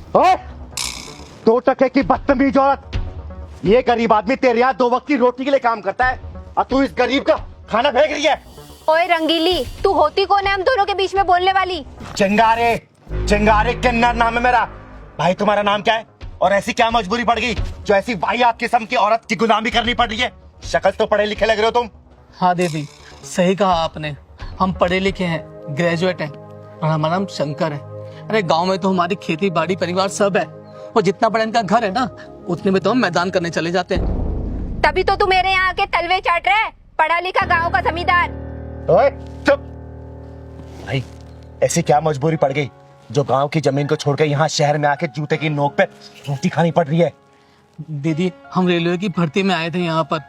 ओए, 2 टके की बदतमीज औरत। ये गरीब आदमी तेरे यहाँ 2 वक्त की रोटी के लिए काम करता है और तू इस गरीब का खाना फेंक रही है। ओए रंगीली, तू होती कौन है हम दोनों के बीच में बोलने वाली? चिंगारे, चिंगारे किन्नर नाम है मेरा। भाई तुम्हारा नाम क्या है और ऐसी क्या मजबूरी पड़ गई जो ऐसी वाहियात किस्म की औरत की गुलामी करनी पड़ रही है? शक्ल तो पढ़े लिखे लग रहे हो तुम। हाँ दीदी, सही कहा आपने। हम पढ़े लिखे हैं, ग्रेजुएट हैं और हमारा नाम शंकर है। अरे गांव में तो हमारी खेती बाड़ी परिवार सब है और जितना बड़ा इनका घर है ना, उतने में तो हम मैदान करने चले जाते हैं। तभी तो तू मेरे यहाँ आके तलवे चाट रहा है, पढ़ा लिखा गाँव का जमींदार। ओए चुप। भाई ऐसी क्या मजबूरी पड़ गई जो गांव की जमीन को छोड़कर यहाँ शहर में आके जूते की नोक पे रोटी खानी पड़ रही है? दीदी, हम रेलवे की भर्ती में आए थे यहाँ पर,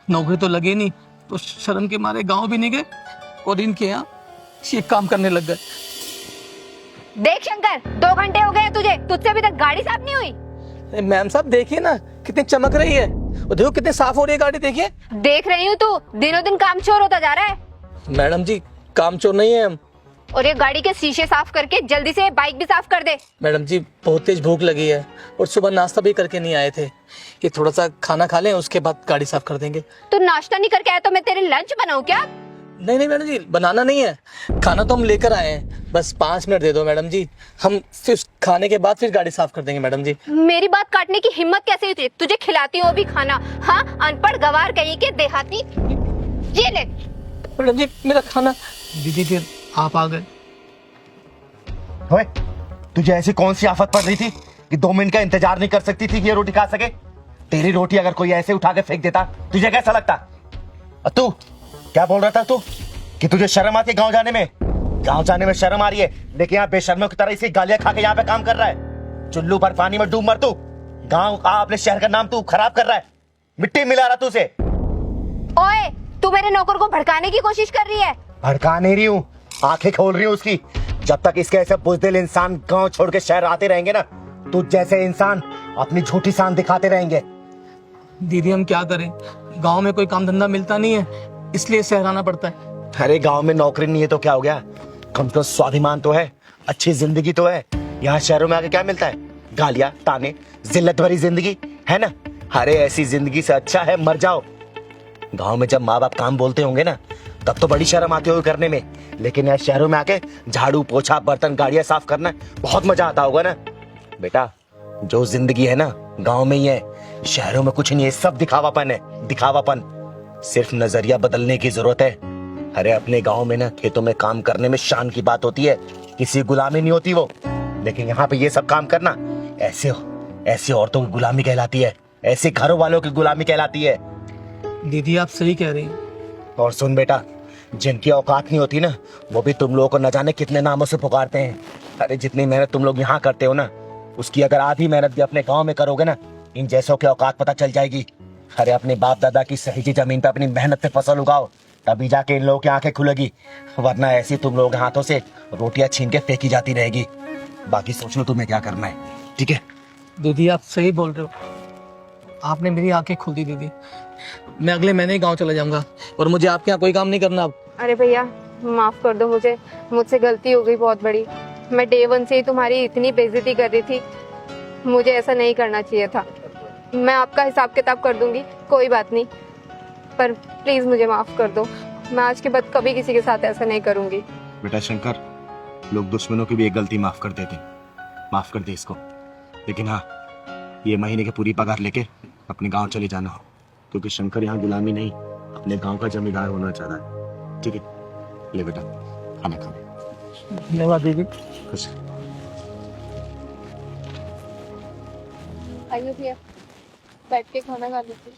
नौकरी तो लगे नहीं तो शर्म के मारे गांव भी नहीं गए और इनके यहाँ ये काम करने लग गए। देख शंकर, 2 घंटे हो गए तुझे, तुझसे अभी तक गाड़ी साफ नहीं हुई। मैम साहब देखिए ना कितनी चमक रही है और देखो कितनी साफ हो रही है गाड़ी, देखिए। देख रही हूँ, तू दिनों दिन कामचोर होता जा रहा है। मैडम जी, कामचोर नहीं है हम। और ये गाड़ी के शीशे साफ करके जल्दी से बाइक भी साफ कर दे। मैडम जी, बहुत तेज भूख लगी है और सुबह नाश्ता भी करके नहीं आए थे। ये थोड़ा सा खाना खा लें, उसके बाद गाड़ी साफ कर देंगे। तू नाश्ता नहीं करके आया तो मैं तेरे लंच बनाऊं क्या? नहीं नहीं मैडम जी, बनाना नहीं है, खाना तो हम लेकर आए हैं। बस 5 मिनट दे दो मैडम जी, हम फिर खाने के बाद फिर गाड़ी साफ कर देंगे मैडम जी। मेरी बात काटने की हिम्मत कैसे हुई तुझे? खिलाती हूँ अभी खाना। हाँ, अनपढ़ गवार कहीं के देहाती। ये ले मैडम जी, मेरा खाना। दीदी फिर आप आ गए। ओए, तुझे ऐसी कौन सी आफत पड़ रही थी कि 2 मिनट का इंतजार नहीं कर सकती थी कि ये रोटी खा सके? तेरी रोटी अगर कोई ऐसे उठा के फेंक देता तुझे कैसा लगता? और तू क्या बोल रहा था तू कि तुझे शर्म आती है गांव जाने में? गांव जाने में शर्म आ रही है, लेकिन यहाँ बेशर्मों की तरह इसी गालियां खा के यहाँ पे काम कर रहा है। चुल्लू भर पानी में डूब मर तू। गांव का अपने शहर का नाम तू खराब कर रहा है, मिट्टी मिला रहा तू उसे। ओए, तू मेरे नौकर को भड़काने की कोशिश कर रही है। भड़का नहीं रही हूँ, आंखें खोल रही हूँ उसकी। जब तक इसके ऐसे बुजदिल इंसान गांव छोड़ के शहर आते रहेंगे ना, तू जैसे इंसान अपनी झूठी शान दिखाते रहेंगे। दीदी हम क्या करें, गांव में कोई काम धंधा मिलता नहीं है, इसलिए शहर आना पड़ता है। अरे गांव में नौकरी नहीं है तो क्या हो गया? कम तो स्वाभिमान तो है, अच्छी जिंदगी तो है। यहाँ शहरों में आके क्या मिलता है? गालियां, ताने, जिल्लत भरी जिंदगी है ना। अरे ऐसी जिंदगी से अच्छा है मर जाओ। गांव में जब माँ बाप काम बोलते होंगे ना, तब तो बड़ी शर्म आती होगी करने में, लेकिन यहाँ शहरों में आके झाड़ू पोछा बर्तन गाड़ियां साफ करना बहुत मजा आता होगा ना। बेटा, जो जिंदगी है ना गांव में ही है, शहरों में कुछ नहीं है, सब दिखावापन है, दिखावापन। सिर्फ नजरिया बदलने की जरूरत है। अरे अपने गांव में ना खेतों में काम करने में शान की बात होती है, किसी गुलामी नहीं होती वो। लेकिन यहाँ पे ये सब काम करना ऐसे औरतों की गुलामी कहलाती है, ऐसे घरों वालों की गुलामी कहलाती है। दीदी आप सही कह रही हैं। और सुन बेटा, जिनकी औकात नहीं होती ना, वो भी तुम लोगों को न जाने कितने नामों से पुकारते हैं। अरे जितनी मेहनत तुम लोग यहाँ करते हो ना, उसकी अगर आधी मेहनत भी अपने गांव में करोगे ना, इन जैसों की औकात पता चल जाएगी। अरे अपने बाप दादा की सहेजी जमीन पे अपनी मेहनत पे फसल उगाओ, तभी जाके इन लोगों की आंखें खुलेगी, वरना ऐसी तुम लोग हाथों से रोटियां छीन के फेंकी जाती रहेगी। बाकी सोच लो तुम्हें क्या करना है, ठीक है? दीदी आप सही बोल रहे हो, आपने मेरी आंखें खोल दी दीदी। मैं अगले महीने ही गाँव चला जाऊंगा और मुझे आपके यहाँ कोई काम नहीं करना अब। अरे भैया, माफ कर दो मुझे, मुझसे गलती हो गई बहुत बड़ी। मैं डे 1 से ही तुम्हारी इतनी बेइज्जती कर रही थी, मुझे ऐसा नहीं करना चाहिए था। मैं आपका हिसाब किताब कर दूंगी, कोई बात नहीं, पर प्लीज मुझे माफ कर दो। मैं आज के बाद कभी किसी के साथ ऐसा नहीं करूंगी। बेटा शंकर, लोग दुश्मनों की भी एक गलती माफ कर देते, माफ कर दे इसको। लेकिन हाँ, ये महीने की पूरी पगार लेके अपने गांव चले जाना हो, क्योंकि शंकर यहाँ गुलामी नहीं, अपने गांव का जमींदार होना चाह रहा है, ठीक है? ले बेटा, खाना खा। धन्यवाद दीदी। खुश। आइए भैया, बैठ के खाना खा लीजिए।